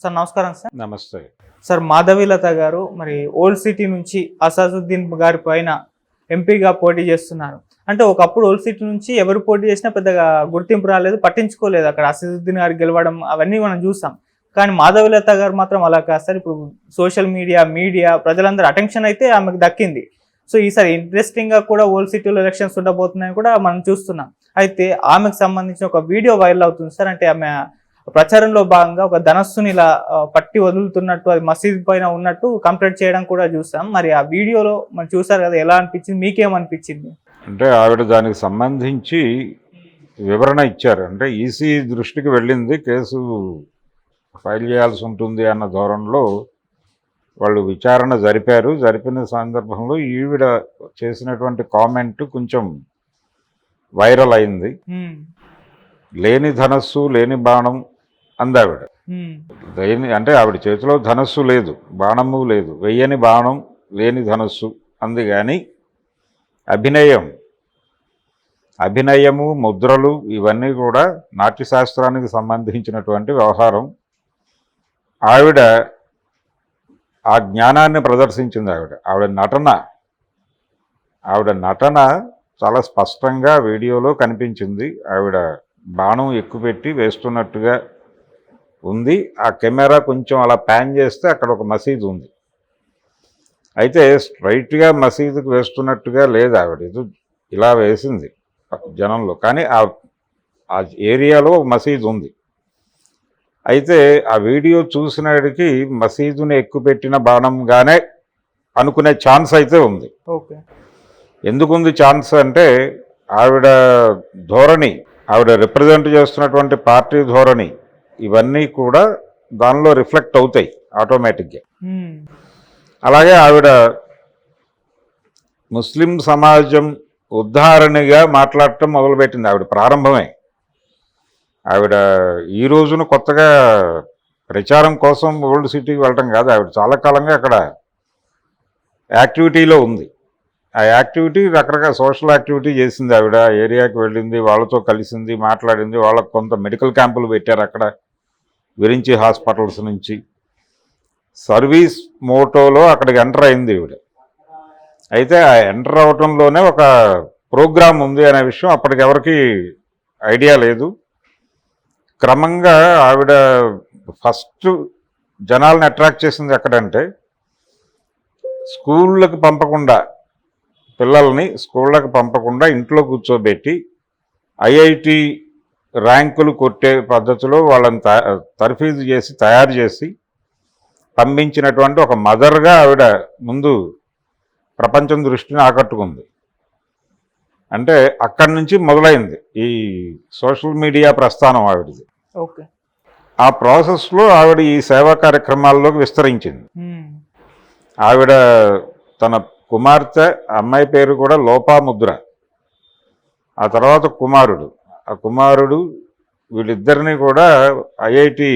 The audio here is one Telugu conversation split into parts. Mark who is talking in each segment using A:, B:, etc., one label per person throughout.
A: సార్ నమస్కారం సార్.
B: నమస్తే
A: సార్ మాధవీలత గారు మరి ఓల్డ్ సిటీ నుంచి అసదుద్దీన్ గారి పైన ఎంపీగా పోటీ చేస్తున్నారు. అంటే ఒకప్పుడు ఓల్డ్ సిటీ నుంచి ఎవరు పోటీ చేసినా పెద్దగా గుర్తింపు రాలేదు, పట్టించుకోలేదు. అక్కడ అసదుద్దీన్ గారు గెలవడం అవన్నీ మనం చూసాం. కానీ మాధవీలత గారు మాత్రం అలా కాదు సార్. ఇప్పుడు సోషల్ మీడియా ప్రజలందరూ అటెన్షన్ అయితే ఆమెకు దక్కింది. సో ఈసారి ఇంట్రెస్టింగ్గా కూడా ఓల్డ్ సిటీలో ఎలక్షన్స్ ఉండబోతున్నాయని కూడా మనం చూస్తున్నాం. అయితే ఆమెకు సంబంధించిన ఒక వీడియో వైరల్ అవుతుంది సార్. అంటే ఆమె ప్రచారంలో భాగంగా ఒక ధనస్సుని ఇలా పట్టి వదులుతున్నట్టు, అది మసీద్ పైన ఉన్నట్టు కంప్లైంట్ చేయడం కూడా చూసాం. మరి ఆ వీడియోలో మనం చూసారు కదా, ఎలా అనిపించింది, మీకేమనిపించింది?
B: అంటే ఆవిడ దానికి సంబంధించి వివరణ ఇచ్చారు. అంటే ఈసీ దృష్టికి వెళ్ళింది, కేసు ఫైల్ చేయాల్సి ఉంటుంది అన్న ధోరణిలో వాళ్ళు విచారణ జరిపిన సందర్భంలో ఈవిడ చేసినటువంటి కామెంట్ కొంచెం వైరల్ అయింది. లేని ధనస్సు లేని బాణం అందావిడ. అంటే ఆవిడ చేతిలో ధనస్సు లేదు, బాణము లేదు, వెయ్యని బాణం లేని ధనస్సు అంది. కానీ అభినయము ముద్రలు ఇవన్నీ కూడా నాట్యశాస్త్రానికి సంబంధించినటువంటి వ్యవహారం. ఆవిడ ఆ జ్ఞానాన్ని ప్రదర్శించింది. ఆవిడ నటన చాలా స్పష్టంగా వీడియోలో కనిపించింది. ఆవిడ బాణం ఎక్కుపెట్టి వేస్తున్నట్టుగా ఉంది. ఆ కెమెరా కొంచెం అలా ప్యాన్ చేస్తే అక్కడ ఒక మసీదు ఉంది. అయితే స్ట్రైట్గా మసీదుకు వేస్తున్నట్టుగా లేదు ఆవిడ, ఇది ఇలా వేసింది జనంలో. కానీ ఆ ఏరియాలో ఒక మసీదు ఉంది. అయితే ఆ వీడియో చూసినాడికి మసీదుని ఎక్కుపెట్టిన బాణంగానే అనుకునే ఛాన్స్ అయితే ఉంది. ఎందుకుంది ఛాన్స్ అంటే ఆవిడ ధోరణి, ఆవిడ రిప్రజెంట్ చేస్తున్నటువంటి పార్టీ ధోరణి, ఇవన్నీ కూడా దానిలో రిఫ్లెక్ట్ అవుతాయి ఆటోమేటిక్గా. అలాగే ఆవిడ ముస్లిం సమాజం ఉద్ధారణగా మాట్లాడటం మొదలుపెట్టింది. ఆవిడ ప్రారంభమే. ఆవిడ ఈ రోజున కొత్తగా ప్రచారం కోసం ఓల్డ్ సిటీకి వెళ్ళటం కాదు, ఆవిడ చాలా కాలంగా అక్కడ యాక్టివిటీలో ఉంది. ఆ యాక్టివిటీ రకరకాల సోషల్ యాక్టివిటీ చేసింది. ఆవిడ ఏరియాకి వెళ్ళింది, వాళ్ళతో కలిసింది, మాట్లాడింది. వాళ్ళకు కొంత మెడికల్ క్యాంపులు పెట్టారు అక్కడ, విరించి హాస్పిటల్స్ నుంచి. సర్వీస్ మోటోలో అక్కడికి ఎంటర్ అయింది ఈవిడ. అయితే ఆ ఎంటర్ అవటంలోనే ఒక ప్రోగ్రాం ఉంది అనే విషయం అప్పటికి ఎవరికి ఐడియా లేదు. క్రమంగా ఆవిడ ఫస్ట్ జనాలను అట్రాక్ట్ చేసింది ఎక్కడంటే, పిల్లల్ని స్కూళ్ళకి పంపకుండా ఇంట్లో కూర్చోబెట్టి ఐఐటి ర్యాంకులు కొట్టే పద్ధతిలో వాళ్ళని తర్ఫీదు చేసి తయారు చేసి పంపించినటువంటి ఒక మదర్గా ఆవిడ ముందు ప్రపంచం దృష్టిని ఆకట్టుకుంది. అంటే అక్కడి నుంచి మొదలైంది ఈ సోషల్ మీడియా ప్రస్థానం ఆవిడది. ఆ ప్రాసెస్లో ఆవిడ ఈ సేవా కార్యక్రమాల్లోకి విస్తరించింది. ఆవిడ తన కుమార్తె, అమ్మాయి పేరు కూడా లోపాముద్ర, ఆ తర్వాత ఆ కుమారుడు వీళ్ళిద్దరినీ కూడా ఐఐటికి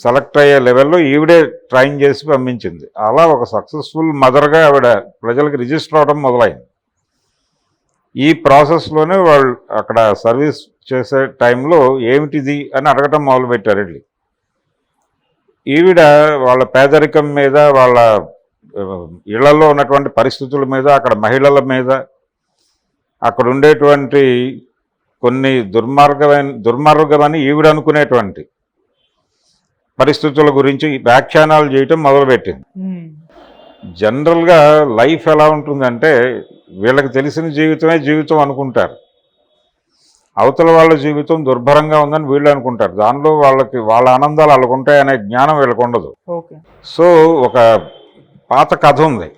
B: సెలెక్ట్ అయ్యే లెవెల్లో ఈవిడే ట్రైన్ చేసి పంపించింది. అలా ఒక సక్సెస్ఫుల్ మదర్గా ఆవిడ ప్రజలకు రిజిస్టర్ అవడం మొదలైంది. ఈ ప్రాసెస్లోనే వాళ్ళు అక్కడ సర్వీస్ చేసే టైంలో ఏమిటిది అని అడగటం మొదలుపెట్టారు వెళ్ళి. ఈవిడ వాళ్ళ పేదరికం మీద, వాళ్ళ ఇళ్లలో ఉన్నటువంటి పరిస్థితుల మీద, అక్కడ మహిళల మీద, అక్కడ ఉండేటువంటి కొన్ని దుర్మార్గమని ఈవిడ అనుకునేటువంటి పరిస్థితుల గురించి వ్యాఖ్యానాలు చేయటం మొదలుపెట్టింది. జనరల్గా లైఫ్ ఎలా ఉంటుందంటే, వీళ్ళకి తెలిసిన జీవితమే జీవితం అనుకుంటారు, అవతల వాళ్ళ జీవితం దుర్భరంగా ఉందని వీళ్ళు అనుకుంటారు. దానిలో వాళ్ళ ఆనందాలు వాళ్ళకు ఉంటాయనే జ్ఞానం వీళ్ళకు ఉండదు. సో ఒక పాత కథ ఉంది.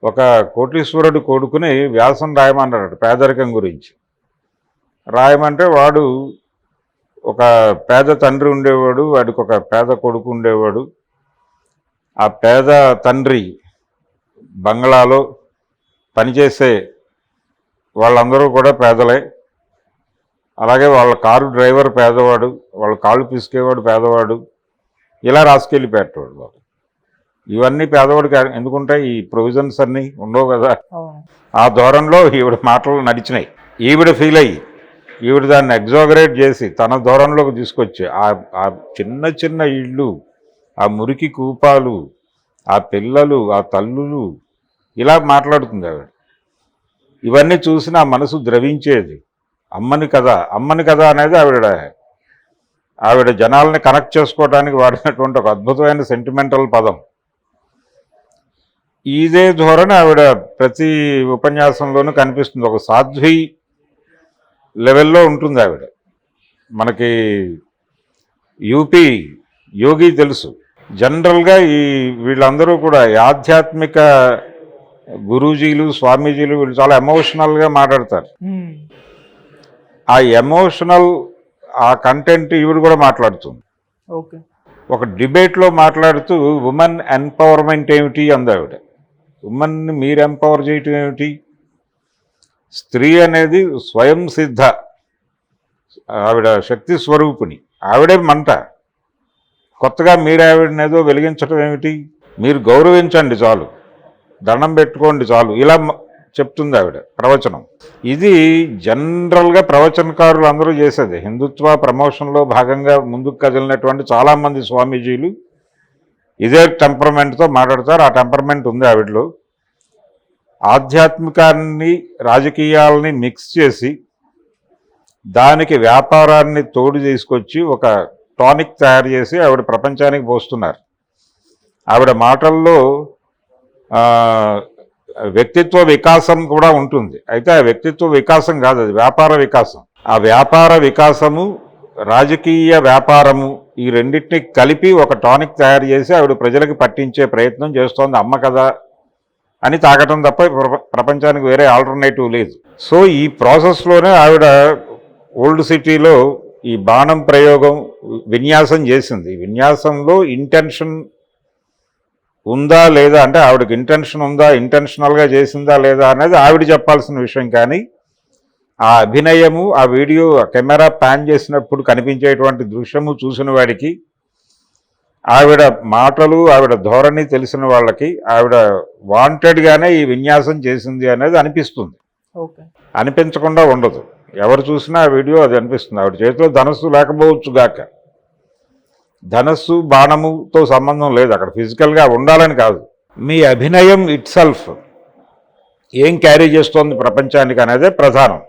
B: ఒక కోటీశ్వరుడు కొడుకుని వ్యాసం రాయమన్నాడు పేదరికం గురించి. రాయమంటే వాడు ఒక పేద తండ్రి ఉండేవాడు, వాడికి ఒక పేద కొడుకు ఉండేవాడు. ఆ పేద తండ్రి బంగ్లాలో పనిచేసే వాళ్ళందరూ కూడా పేదలే. అలాగే వాళ్ళ కారు డ్రైవర్ పేదవాడు, వాళ్ళ కాళ్ళు పిసికేవాడు పేదవాడు. ఇలా రాసుకెళ్ళిపెట్టేవాడు బాబు. ఇవన్నీ పేదవాడికి ఎందుకుంటాయి, ఈ ప్రొవిజన్స్ అన్నీ ఉండవు కదా. ఆ ధోరణిలో ఈవిడ మాటలు నడిచినాయి. ఈవిడ ఫీల్ అయ్యి ఈవిడ దాన్ని ఎగ్జాగరేట్ చేసి తన ధోరణిలోకి తీసుకొచ్చి ఆ చిన్న చిన్న ఇళ్ళు, ఆ మురికి కూపాలు, ఆ పిల్లలు, ఆ తల్లులు, ఇలా మాట్లాడుతుంది ఆవిడ. ఇవన్నీ చూసి నా మనసు ద్రవించేది. అమ్మని కథ అనేది ఆవిడ జనాల్ని కనెక్ట్ చేసుకోవడానికి వాడినటువంటి ఒక అద్భుతమైన సెంటిమెంటల్ పదం. ఇదే ధోరణి ఆవిడ ప్రతి ఉపన్యాసంలోనూ కనిపిస్తుంది. ఒక సాధ్వి లెవెల్లో ఉంటుంది ఆవిడ. మనకి యూపీ యోగి తెలుసు. జనరల్గా వీళ్ళందరూ కూడా ఈ ఆధ్యాత్మిక గురూజీలు, స్వామీజీలు వీళ్ళు చాలా ఎమోషనల్గా మాట్లాడతారు. ఆ ఎమోషనల్ ఆ కంటెంట్ ఈవిడ కూడా మాట్లాడుతుంది.
A: ఓకే. ఒక
B: డిబేట్లో మాట్లాడుతూ ఉమెన్ ఎంపవర్మెంట్ ఏమిటి అంది ఆవిడ. ఉమెన్ని మీరు ఎంపవర్ చేయటం ఏమిటి? స్త్రీ అనేది స్వయం సిద్ధ, ఆవిడ శక్తి స్వరూపిణి, ఆవిడే మంట. కొత్తగా మీరు ఆవిడని ఏదో వెలిగించడం ఏమిటి? మీరు గౌరవించండి చాలు, దండం పెట్టుకోండి చాలు, ఇలా చెప్తుంది ఆవిడ ప్రవచనం. ఇది జనరల్గా ప్రవచనకారులు అందరూ చేసేది. హిందుత్వ ప్రమోషన్లో భాగంగా ముందుకు కదిలినటువంటి చాలామంది స్వామీజీలు ఇదే టెంపర్మెంట్తో మాట్లాడతారు. ఆ టెంపర్మెంట్ ఉంది ఆవిడలో. ఆధ్యాత్మికాన్ని, రాజకీయాలని మిక్స్ చేసి దానికి వ్యాపారాన్ని తోడు తీసుకొచ్చి ఒక టానిక్ తయారు చేసి ఆవిడ ప్రపంచానికి పోస్తున్నారు. ఆవిడ మాటల్లో వ్యక్తిత్వ వికాసం కూడా ఉంటుంది. అయితే ఆ వ్యక్తిత్వ వికాసం కాదు, అది వ్యాపార వికాసం. ఆ వ్యాపార వికాసము, రాజకీయ వ్యాపారము, ఈ రెండింటిని కలిపి ఒక టానిక్ తయారు చేసి ఆవిడ ప్రజలకు పట్టించే ప్రయత్నం చేస్తోంది. అమ్మ కదా అని తాగటం తప్ప ప్రపంచానికి వేరే ఆల్టర్నేటివ్ లేదు. సో ఈ ప్రాసెస్లోనే ఆవిడ ఓల్డ్ సిటీలో ఈ బాణం ప్రయోగం విన్యాసం చేసింది. విన్యాసంలో ఇంటెన్షన్ ఉందా లేదా, అంటే ఆవిడకి ఇంటెన్షన్ ఉందా, ఇంటెన్షనల్గా చేసిందా లేదా అనేది ఆవిడ చెప్పాల్సిన విషయం. కానీ ఆ అభినయము, ఆ వీడియో, కెమెరా ప్యాన్ చేసినప్పుడు కనిపించేటువంటి దృశ్యము చూసిన వాడికి, ఆవిడ మాటలు, ఆవిడ ధోరణి తెలిసిన వాళ్ళకి ఆవిడ వాంటెడ్గానే ఈ విన్యాసం చేసింది అనేది అనిపిస్తుంది. అనిపించకుండా ఉండదు. ఎవరు చూసినా ఆ వీడియో అది అనిపిస్తుంది. ఆవిడ చేతిలో ధనస్సు లేకపోవచ్చు గాక, ధనస్సు బాణముతో సంబంధం లేదు, అక్కడ ఫిజికల్గా ఉండాలని కాదు. మీ అభినయం ఇట్ సెల్ఫ్ ఏం క్యారీ చేస్తోంది ప్రపంచానికి అనేదే ప్రధానం.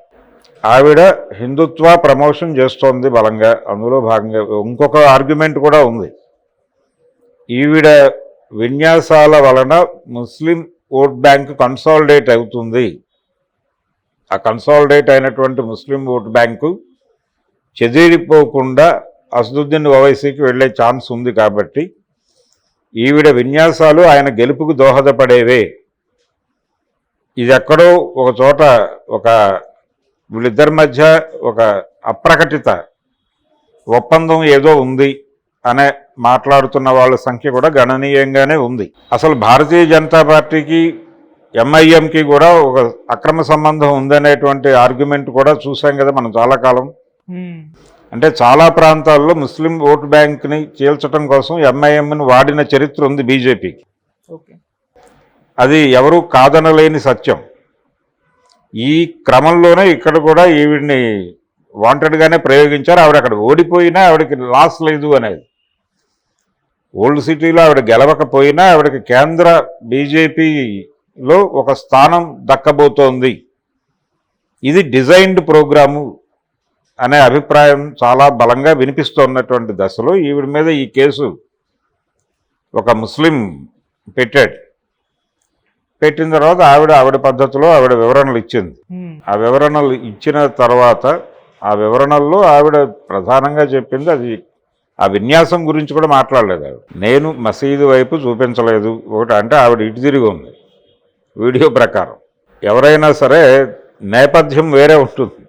B: ఆవిడ హిందుత్వ ప్రమోషన్ చేస్తోంది బలంగా. అందులో భాగంగా ఇంకొక ఆర్గ్యుమెంట్ కూడా ఉంది. ఈవిడ విన్యాసాల వలన ముస్లిం ఓట్ బ్యాంక్ కన్సాలిడేట్ అవుతుంది. ఆ కన్సాలిడేట్ అయినటువంటి ముస్లిం ఓట్ బ్యాంకు చెదిరిపోకుండా అసదుద్దీన్ ఓవైసీకి వెళ్ళే ఛాన్స్ ఉంది. కాబట్టి ఈవిడ విన్యాసాలు ఆయన గెలుపుకు దోహదపడేవే. ఇది ఎక్కడో ఒక చోట వీళ్ళిద్దరి మధ్య ఒక అప్రకటిత ఒప్పందం ఏదో ఉంది అనే మాట్లాడుతున్న వాళ్ళ సంఖ్య కూడా గణనీయంగానే ఉంది. అసలు భారతీయ జనతా పార్టీకి, ఎంఐఎంకి కూడా ఒక అక్రమ సంబంధం ఉందనేటువంటి ఆర్గ్యుమెంట్ కూడా చూసాం కదా మనం చాలా కాలం. అంటే చాలా ప్రాంతాల్లో ముస్లిం ఓటు బ్యాంక్ని చీల్చడం కోసం ఎంఐఎంని వాడిన చరిత్ర ఉంది బీజేపీకి. అది ఎవరు కాదనలేని సత్యం. ఈ క్రమంలోనే ఇక్కడ కూడా ఈవిడ్ని వాంటెడ్గానే ప్రయోగించారు. ఆవిడ అక్కడ ఓడిపోయినా ఆవిడకి లాస్ లేదు అనేది. ఓల్డ్ సిటీలో ఆవిడ గెలవకపోయినా ఆవిడకి కేంద్ర బీజేపీలో ఒక స్థానం దక్కబోతోంది. ఇది డిజైన్డ్ ప్రోగ్రాము అనే అభిప్రాయం చాలా బలంగా వినిపిస్తున్నటువంటి దశలో ఈవిడ మీద ఈ కేసు ఒక ముస్లిం పెట్టిన తర్వాత ఆవిడ పద్ధతిలో ఆవిడ వివరణలు ఇచ్చింది. ఆ వివరణలు ఇచ్చిన తర్వాత ఆ వివరణల్లో ఆవిడ ప్రధానంగా చెప్పింది, అది ఆ విన్యాసం గురించి కూడా మాట్లాడలేదు ఆవిడ. నేను మసీదు వైపు చూపించలేదు ఒకటి, అంటే ఆవిడ ఇటు తిరిగి ఉంది వీడియో ప్రకారం. ఎవరైనా సరే నేపథ్యం వేరే ఉంటుంది,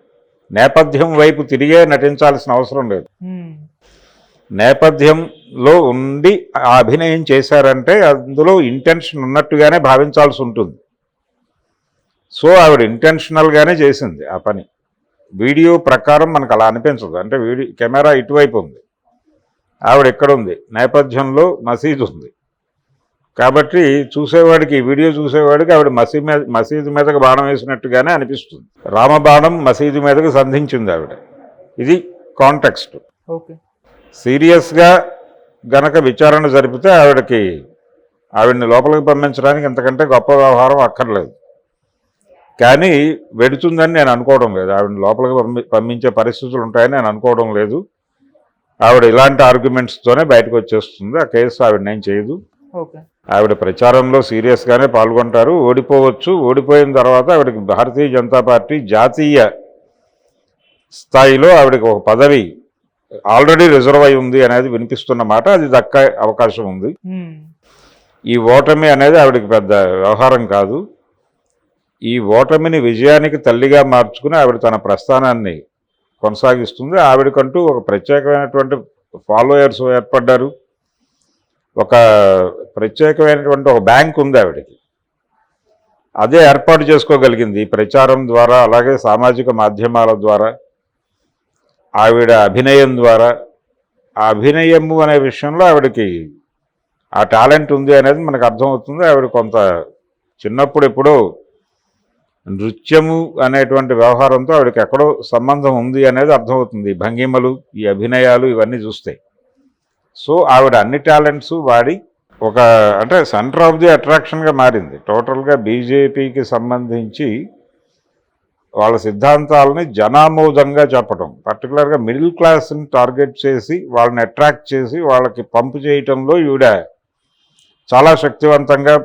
B: నేపథ్యం వైపు తిరిగే నటించాల్సిన అవసరం లేదు. నేపథ్యంలో ఉండి ఆ అభినయం చేశారంటే అందులో ఇంటెన్షన్ ఉన్నట్టుగానే భావించాల్సి ఉంటుంది. సో ఆవిడ ఇంటెన్షనల్గానే చేసింది ఆ పని. వీడియో ప్రకారం మనకు అలా అనిపించదు. అంటే కెమెరా ఇటువైపు ఉంది, ఆవిడ ఎక్కడుంది, నేపథ్యంలో మసీదు ఉంది, కాబట్టి చూసేవాడికి ఈ వీడియో చూసేవాడికి ఆవిడ మసీదు మీదకి బాణం వేసినట్టుగానే అనిపిస్తుంది. రామబాణం మసీదు మీదకి సంధించింది ఆవిడ. ఇది కాంటెక్స్ట్.
A: ఓకే.
B: సీరియస్గా గనక విచారణ జరిపితే ఆవిడని లోపలికి పంపించడానికి ఇంతకంటే గొప్ప వ్యవహారం అక్కర్లేదు. కానీ వెడుతుందని నేను అనుకోవడం లేదు. ఆవిడని లోపలికి పంపించే పరిస్థితులు ఉంటాయని నేను అనుకోవడం లేదు. ఆవిడ ఇలాంటి ఆర్గ్యుమెంట్స్తోనే బయటకు వచ్చేస్తుంది. ఆ కేసు ఆవిడ ఏం చేయదు.
A: ఓకే.
B: ఆవిడ ప్రచారంలో సీరియస్గానే పాల్గొంటారు. ఓడిపోవచ్చు. ఓడిపోయిన తర్వాత ఆవిడకి భారతీయ జనతా పార్టీ జాతీయ స్థాయిలో ఆవిడకి ఒక పదవి ఆల్రెడీ రిజర్వ్ అయి ఉంది అనేది వినిపిస్తున్న మాట. అది దక్కే అవకాశం ఉంది. ఈ ఓటమి అనేది ఆవిడకి పెద్ద వ్యవహారం కాదు. ఈ ఓటమిని విజయానికి తల్లిగా మార్చుకుని ఆవిడ తన ప్రస్థానాన్ని కొనసాగిస్తుంది. ఆవిడకంటూ ఒక ప్రత్యేకమైనటువంటి ఫాలోయర్స్ ఏర్పడ్డారు. ఒక ప్రత్యేకమైనటువంటి ఒక బ్యాంక్ ఉంది ఆవిడకి. అదే ఏర్పాటు చేసుకోగలిగింది ఈ ప్రచారం ద్వారా, అలాగే సామాజిక మాధ్యమాల ద్వారా, ఆవిడ అభినయం ద్వారా. ఆ అభినయము అనే విషయంలో ఆవిడకి ఆ టాలెంట్ ఉంది అనేది మనకు అర్థమవుతుంది. ఆవిడ కొంత చిన్నప్పుడు ఎప్పుడో నృత్యము అనేటువంటి వ్యవహారంతో ఆవిడకి ఎక్కడో సంబంధం ఉంది అనేది అర్థమవుతుంది. ఈ భంగిమలు, ఈ అభినయాలు ఇవన్నీ చూస్తే. సో ఆవిడ అన్ని టాలెంట్స్ వాడి ఒక అంటే సెంటర్ ఆఫ్ ది అట్రాక్షన్గా మారింది. టోటల్గా బీజేపీకి సంబంధించి వాళ్ళ సిద్ధాంతాలని జనామోదంగా చెప్పడం, పర్టికులర్గా మిడిల్ క్లాస్ని టార్గెట్ చేసి వాళ్ళని అట్రాక్ట్ చేసి వాళ్ళకి పంపు చేయటంలో ఈవిడ చాలా శక్తివంతంగా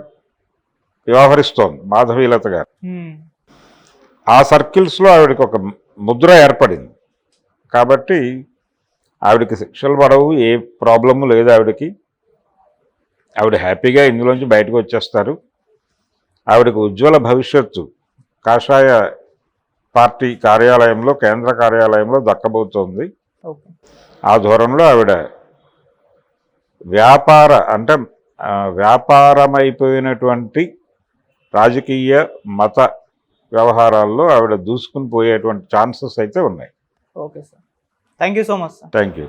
B: వ్యవహరిస్తోంది మాధవీలత గారు. ఆ సర్కిల్స్లో ఆవిడకి ఒక ముద్ర ఏర్పడింది. కాబట్టి ఆవిడకి శిక్షలు పడవు, ఏ ప్రాబ్లము లేదు ఆవిడకి. ఆవిడ హ్యాపీగా ఇందులోంచి బయటకు వచ్చేస్తారు. ఆవిడకి ఉజ్వల భవిష్యత్తు కాషాయ పార్టీ కార్యాలయంలో, కేంద్ర కార్యాలయంలో దక్కబోతోంది. ఆ ధోరణిలో ఆవిడ వ్యాపారమైపోయినటువంటి రాజకీయ మత వ్యవహారాల్లో ఆవిడ దూసుకుని పోయేటువంటి ఛాన్సెస్ అయితే ఉన్నాయి.
A: Okay sir, thank you so much sir.
B: Thank you.